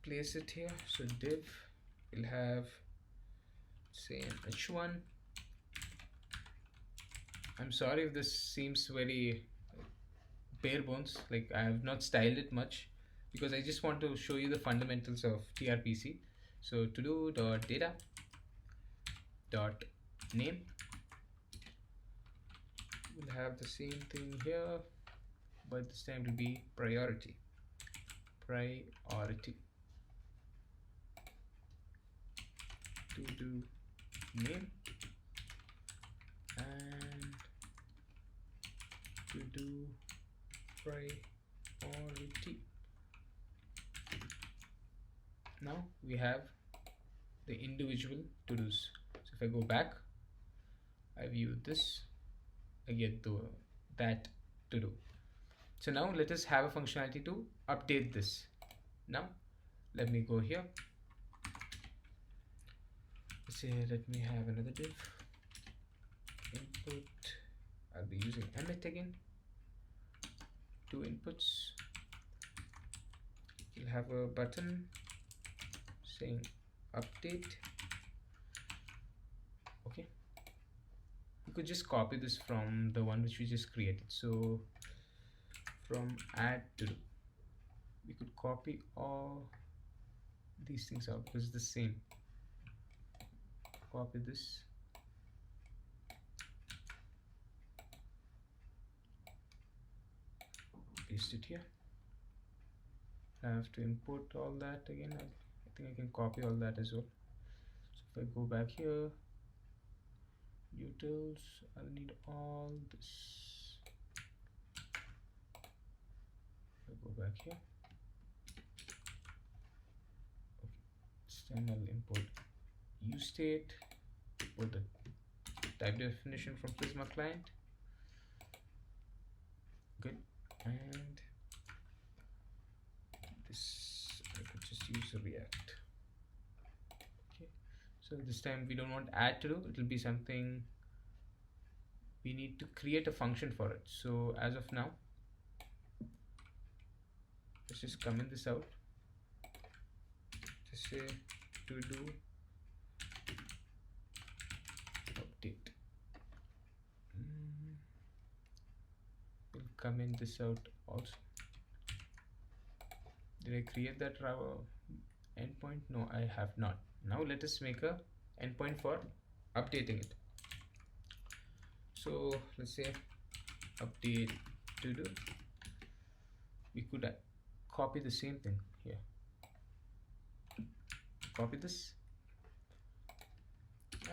place it here. So div will have, say, an h1. I'm sorry if this seems very bare bones, like I have not styled it much because I just want to show you the fundamentals of TRPC. So todo dot data dot name will have the same thing here, but this time it will be priority todo name and todo priority. Now we have the individual to-dos. So if I go back, I view this, I get that to do. So now let us have a functionality to update this. Now let me go here. Say let me have another div input. I'll be using emit again. 2 inputs. We'll have a button saying update. Okay, you could just copy this from the one which we just created. So from AddTodo, we could copy all these things out because it's the same. Copy this, paste it here. I have to import all that again. I think I can copy all that as well. So if I go back here, utils, I'll need all this. If I go back here, okay, this time I'll import useState, import the type definition from Prisma client. Good, and this I could just use a React. Okay, so this time we don't want AddTodo, it will be something we need to create a function for it. So as of now, let's just comment this out. Just say to do update. We'll comment this out also. Did I create that endpoint? No, I have not. Now let us make a endpoint for updating it. So let's say update to do. We could copy the same thing here. Copy this.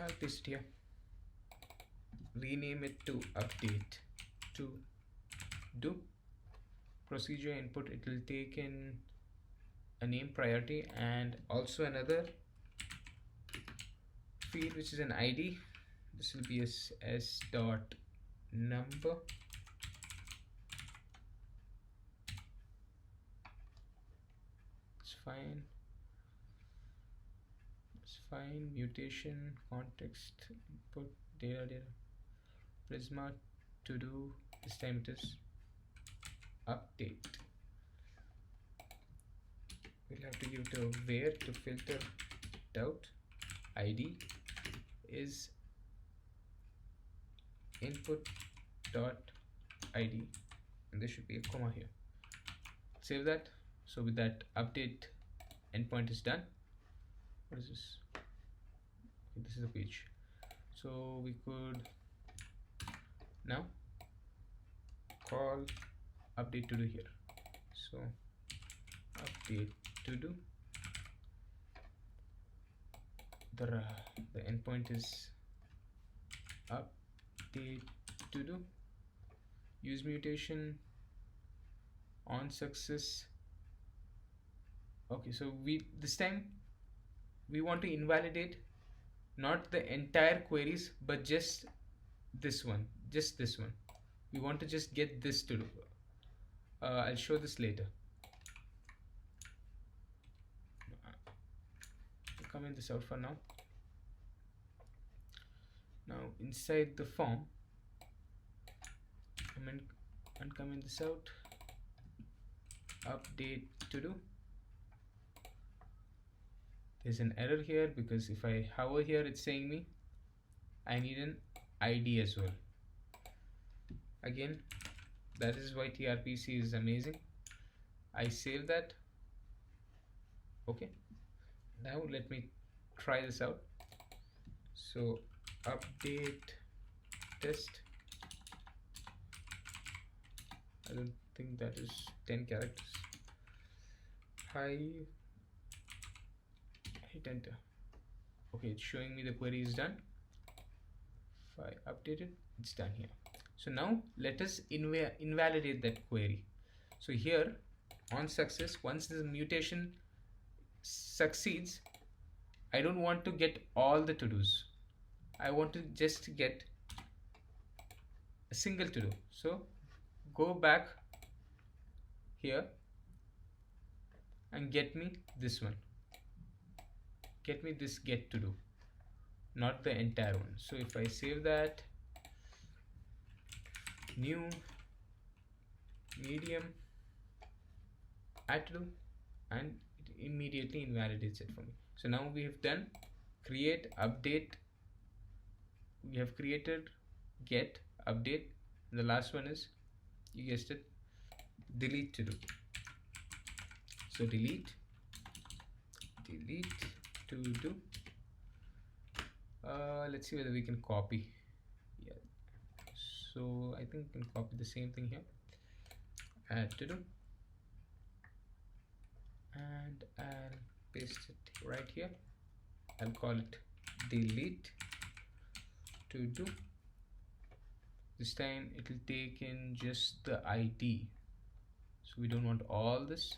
I'll paste it here. Rename it to update to do. Procedure input, it will take in a name priority and also another field which is an ID. This will be s dot number. It's fine. It's fine. Mutation, context, input, data. Prisma to do. This time it is update. We'll have to give it a where to filter it out. ID is input dot ID, and there should be a comma here. Save that. So with that, update endpoint is done. What is this? Okay, this is the page. So we could now call update to do here. So update to do. The endpoint is update to do. Use mutation on success. Okay, so this time we want to invalidate not the entire queries but just this one. We want to just get this to do. I'll show this later. I'll comment this out for now. Now inside the form, uncomment this out. Update to do. There's an error here because if I hover here, it's saying me I need an ID as well. Again, that is why TRPC is amazing. I save that. Okay, now let me try this out. So update test. I don't think that is 10 characters. Hit enter. Okay, it's showing me the query is done. If I update it, it's done here. So now let us invalidate that query. So here on success, once the mutation succeeds, I don't want to get all the to-dos. I want to just get a single to-do. So go back here and get me this one. Get me this getTodo, not the entire one. So if I save that, new medium AddTodo, and it immediately invalidates it for me. So now we have done create, update. We have created get, update, and the last one is, you guessed it, delete to do. So delete to do. Let's see whether we can copy. Yeah, so I think we can copy the same thing here. AddTodo, and I'll paste it right here. I'll call it delete to do. This time it will take in just the ID, so we don't want all this,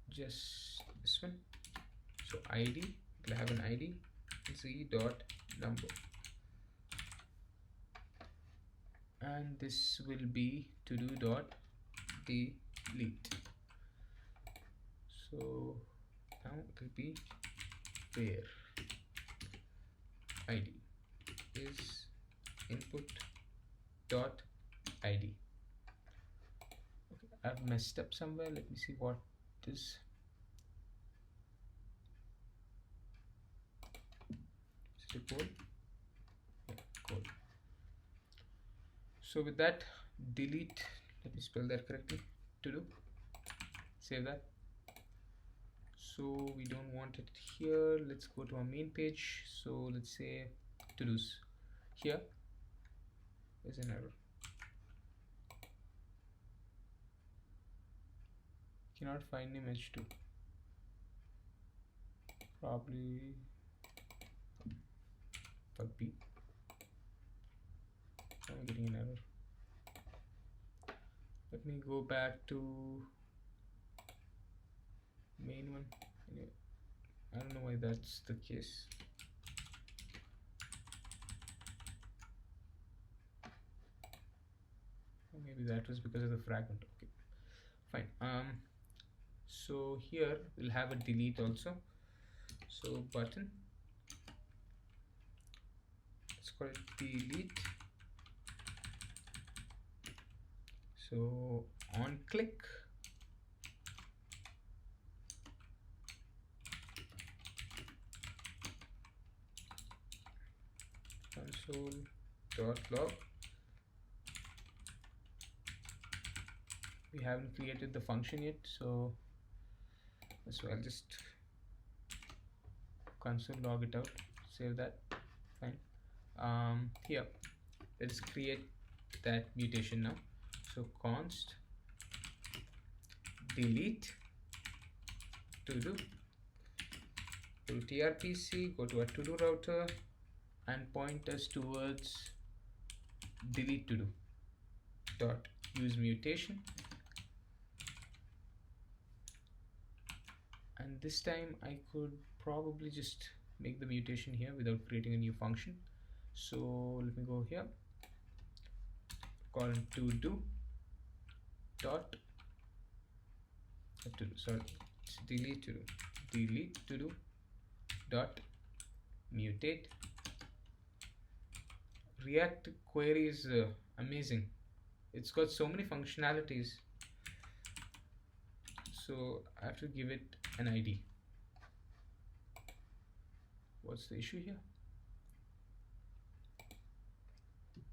just this one. So ID, it will have an ID, z dot number, and this will be to do dot delete. So now it will be where ID is input dot ID. Okay, I've messed up somewhere. Let me see what is. Is it a code? Yeah, code. So with that, delete. let me spell that correctly, todo. Save that. So we don't want it here. Let's go to our main page. So let's say to-dos. Here is an error. Cannot find name h2. Probably puppy. I'm getting an error. Let me go back to main one. Anyway, I don't know why that's the case. Or maybe that was because of the fragment. Okay, fine. So here we'll have a delete also. So button, let's call it delete. So on click, console.log. We haven't created the function yet, so I'll just console log it out, save that. Fine. Here let's create that mutation now. So const delete todo, go to TRPC, go to our to-do router and point us towards delete todo dot use mutation. And this time I could probably just make the mutation here without creating a new function. So let me go here, call to do dot sorry, it's delete to do dot mutate. React query is amazing. It's got so many functionalities, so I have to give it an ID. What's the issue here?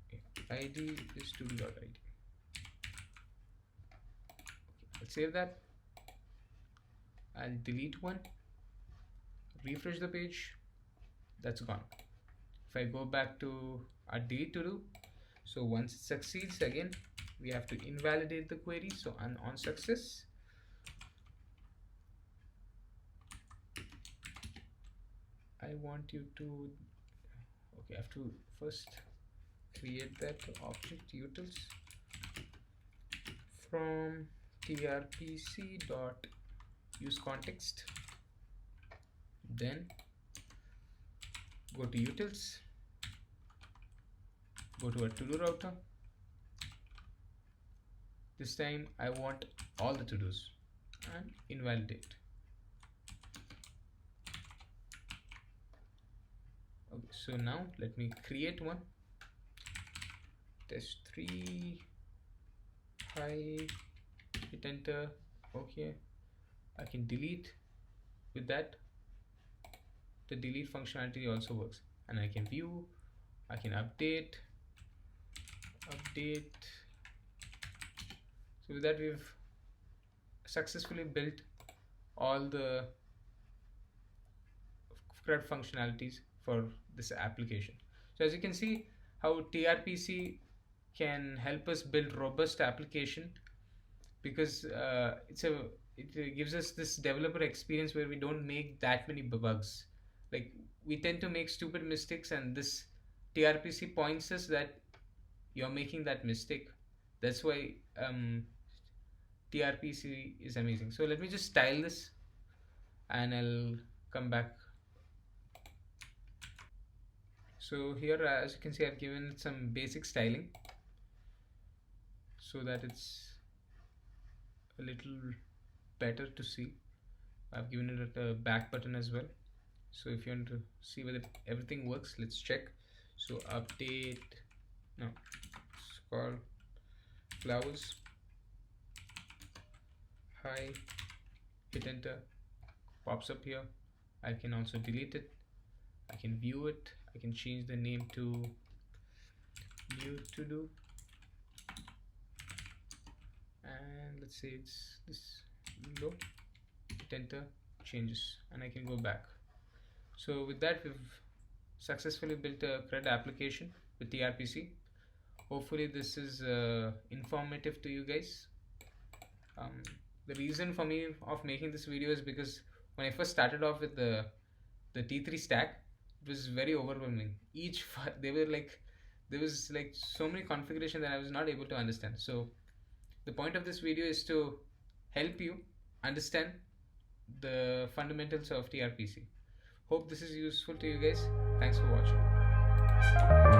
Okay, ID is todo.id. Okay, I'll save that. I'll delete one, refresh the page, that's gone. If I go back to our delete to do, so once it succeeds, again we have to invalidate the query. So on success, I want you to, okay, I have to first create that object utils from trpc dot use context, then go to utils, go to our to-do router. This time I want all the to-dos and invalidate. Okay, so now let me create one, test3, hi, hit enter. Okay, I can delete. With that, the delete functionality also works, and I can view, I can update. So with that, we've successfully built all the correct functionalities for this application. So as you can see how TRPC can help us build robust application, because it gives us this developer experience where we don't make that many bugs. Like, we tend to make stupid mistakes, and this TRPC points us that you're making that mistake. That's why TRPC is amazing. So let me just style this and I'll come back. So here, as you can see, I've given it some basic styling so that it's a little better to see. I've given it a back button as well. So if you want to see whether everything works, let's check. So update, no, it's called flowers, hi, hit enter, pops up here. I can also delete it, I can view it, I can change the name to new to do, let's say it's this window, hit enter, changes, and I can go back. So with that, we've successfully built a CRUD application with TRPC. Hopefully this is informative to you guys. The reason for me of making this video is because when I first started off with the T3 stack, it was very overwhelming. There was like so many configuration that I was not able to understand. So the point of this video is to help you understand the fundamentals of TRPC. Hope this is useful to you guys. Thanks for watching.